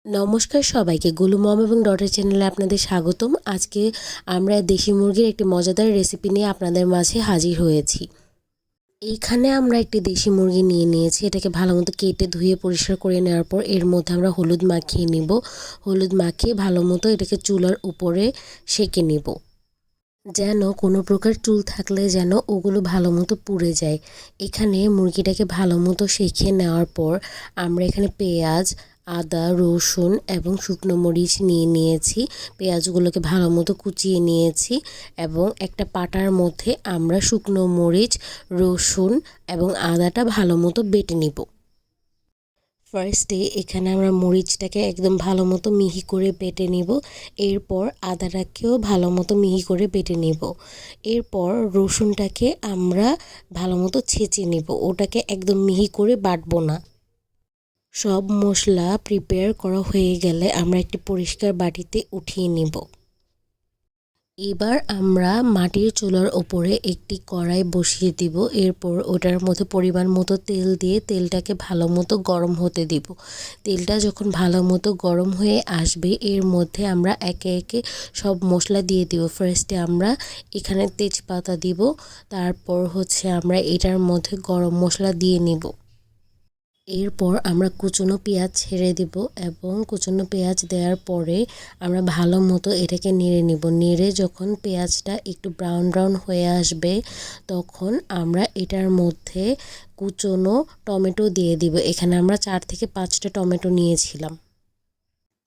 নমস্কার সবাইকে, গুলু মম এবং ডটার চ্যানেলে আপনাদের স্বাগতম। আজকে আমরা দেশি মুরগির একটি মজাদার রেসিপি নিয়ে আপনাদের মাঝে হাজির হয়েছি। এইখানে আমরা একটি দেশি মুরগি নিয়ে নিয়েছি। এটাকে ভালো মতো কেটে ধুয়ে পরিষ্কার করে নেওয়ার পর এর মধ্যে আমরা হলুদ মাখিয়ে নিব। হলুদ মাখিয়ে ভালো মতো এটাকে চুলার উপরে সেঁকে নিব, যেন কোনো প্রকার চুল থাকলে যেন ওগুলো ভালো মতো পুড়ে যায়। এখানে মুরগিটাকে ভালো মতো সেঁকে নেওয়ার পর আমরা এখানে পেঁয়াজ, আদা, রসুন এবং শুকনো মরিচ নিয়ে নিয়েছি। পেঁয়াজগুলোকে ভালো মতো কুচিয়ে নিয়েছি এবং একটা পাটার মধ্যে আমরা শুকনো মরিচ, রসুন এবং আদাটা ভালো মতো বেটে নিব। ফার্স্টে এখানে আমরা মরিচটাকে একদম ভালো মতো মিহি করে বেটে নিব। এরপর আদাটাকেও ভালো মতো মিহি করে বেটে নিব। এরপর রসুনটাকে আমরা ভালো মতো ছেঁচে নিব, ওটাকে একদম মিহি করে বাটবো না। সব মশলা প্রিপেয়ার করা হয়ে গেলে আমরা একটি পরিষ্কার বাটিতে উঠিয়ে নিব। এবার আমরা মাটির চুলার ওপরে একটি কড়াই বসিয়ে দিব। এরপর ওটার মধ্যে পরিমাণ মতো তেল দিয়ে তেলটাকে ভালো মতো গরম হতে দিব। তেলটা যখন ভালো মতো গরম হয়ে আসবে এর মধ্যে আমরা একে একে সব মশলা দিয়ে দিব। ফার্স্টে আমরা এখানে তেজপাতা দিব, তারপর আমরা এটার মধ্যে গরম মশলা দিয়ে নিব। এরপর আমরা কুচনো পেঁয়াজ ছেড়ে দিব এবং কুচনো পেঁয়াজ দেওয়ার পরে আমরা ভালো মতো এটাকে নেড়ে নিব। নেড়ে যখন পেঁয়াজটা একটু ব্রাউন ব্রাউন হয়ে আসবে তখন আমরা এটার মধ্যে কুচনো টমেটো দিয়ে দিব। এখানে আমরা 4 থেকে 5টা টমেটো নিয়েছিলাম।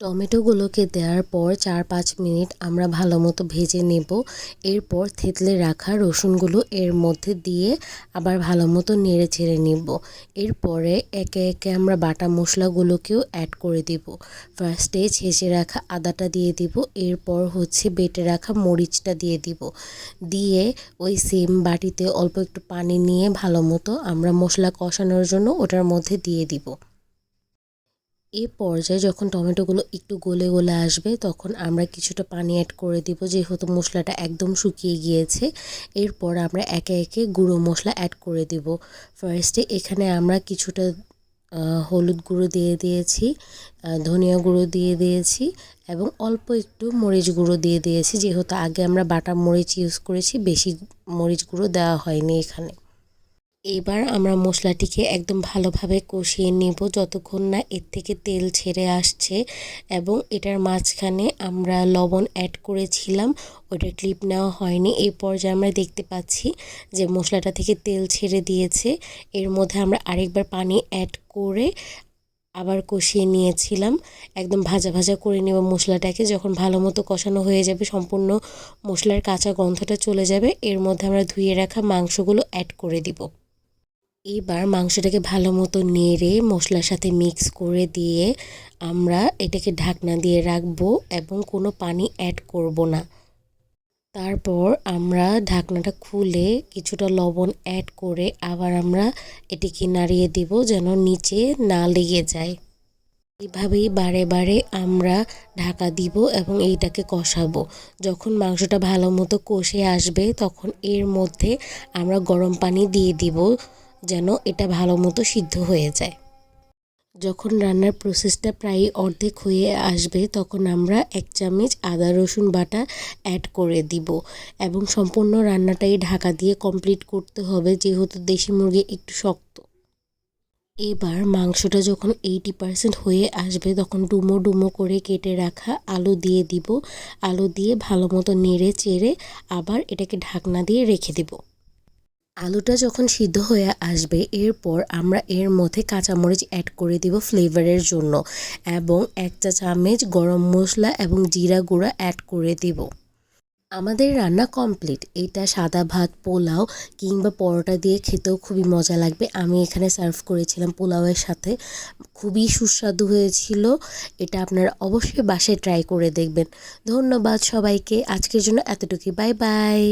টমেটোগুলোকে দেওয়ার পর 4-5 মিনিট আমরা ভালো মতো ভেজে নেব। এরপর থেতলে রাখা রসুনগুলো এর মধ্যে দিয়ে আবার ভালো মতো নেড়ে চেড়ে নিব। এরপরে একে একে আমরা বাটা মশলাগুলোকেও অ্যাড করে দিব। ফার্স্টে ছেঁচে রাখা আদাটা দিয়ে দিব, এরপর বেটে রাখা মরিচটা দিয়ে দিব। দিয়ে ওই সেম বাটিতে অল্প একটু পানি নিয়ে ভালো মতো আমরা মশলা কষানোর জন্য ওটার মধ্যে দিয়ে দিব। এই পর্যায়ে যখন টমেটোগুলো একটু গলে গলে আসবে তখন আমরা কিছুটা পানি অ্যাড করে দিব, যেহেতু মশলাটা একদম শুকিয়ে গিয়েছে। এরপর আমরা একে একে গুঁড়ো মশলা অ্যাড করে দিব। ফার্স্টে এখানে আমরা কিছুটা হলুদ গুঁড়ো দিয়ে দিয়েছি, ধনিয়া গুঁড়ো দিয়ে দিয়েছি এবং অল্প একটু মরিচ গুঁড়ো দিয়ে দিয়েছি, যেহেতু আগে আমরা বাটা মরিচ ইউজ করেছি, বেশি মরিচ গুঁড়ো দেওয়া হয়নি এখানে। এবার আমরা মশলাটিকে একদম ভালোভাবে কষিয়ে নেব যতক্ষণ না এর থেকে তেল ছেড়ে আসছে। এবং এটার মাঝখানে আমরা লবণ অ্যাড করেছিলাম, ওটা ক্লিপ নেওয়া হয়নি। এই পর্যায়ে আমরা দেখতে পাচ্ছি যে মশলাটা থেকে তেল ছেড়ে দিয়েছে। এর মধ্যে আমরা আরেকবার পানি অ্যাড করে আবার কষিয়ে নিয়েছিলাম। একদম ভাজা ভাজা করে নেব মশলাটাকে। যখন ভালো মতো কষানো হয়ে যাবে, সম্পূর্ণ মশলার কাঁচা গন্ধটা চলে যাবে, এর মধ্যে আমরা ধুয়ে রাখা মাংসগুলো অ্যাড করে দিব। এবার মাংসটাকে ভালো মতো নেড়ে মশলার সাথে মিক্স করে দিয়ে আমরা এটাকে ঢাকনা দিয়ে রাখবো এবং কোনো পানি অ্যাড করব না। তারপর আমরা ঢাকনাটা খুলে কিছুটা লবণ অ্যাড করে আবার আমরা এটিকে নাড়িয়ে দিব যেন নিচে না লেগে যায়। এভাবেই বারে বারে আমরা ঢাকা দিব এবং এইটাকে কষাবো। যখন মাংসটা ভালো মতো কষে আসবে তখন এর মধ্যে আমরা গরম পানি দিয়ে দিব যেন এটা ভালো মতো সিদ্ধ হয়ে যায়। যখন রান্নার প্রসেসটা প্রায় অর্ধেক হয়ে আসবে তখন আমরা 1 চামচ আদা রসুন বাটা অ্যাড করে দিব এবং সম্পূর্ণ রান্নাটাই ঢাকা দিয়ে কমপ্লিট করতে হবে, যেহেতু দেশি মুরগি একটু শক্ত। এবার মাংসটা যখন 80% হয়ে আসবে তখন ডুমো ডুমো করে কেটে রাখা আলু দিয়ে দিব। আলু দিয়ে ভালো মতো নেড়ে চেড়ে আবার এটাকে ঢাকনা দিয়ে রেখে দেব। আলুটা যখন সিদ্ধ হয়ে আসবে এরপর আমরা এর মধ্যে কাঁচামরিচ অ্যাড করে দিব ফ্লেভারের জন্য এবং 1 চা চামচ গরম মশলা এবং জিরা গুঁড়া অ্যাড করে দিব। আমাদের রান্না কমপ্লিট। এটা সাদা ভাত, পোলাও কিংবা পরোটা দিয়ে খেতেও খুবই মজা লাগবে। আমি এখানে সার্ভ করেছিলাম পোলাওয়ের সাথে, খুবই সুস্বাদু হয়েছিল। এটা আপনারা অবশ্যই বাসায় ট্রাই করে দেখবেন। ধন্যবাদ সবাইকে, আজকের জন্য এতটুকুই। Bye bye.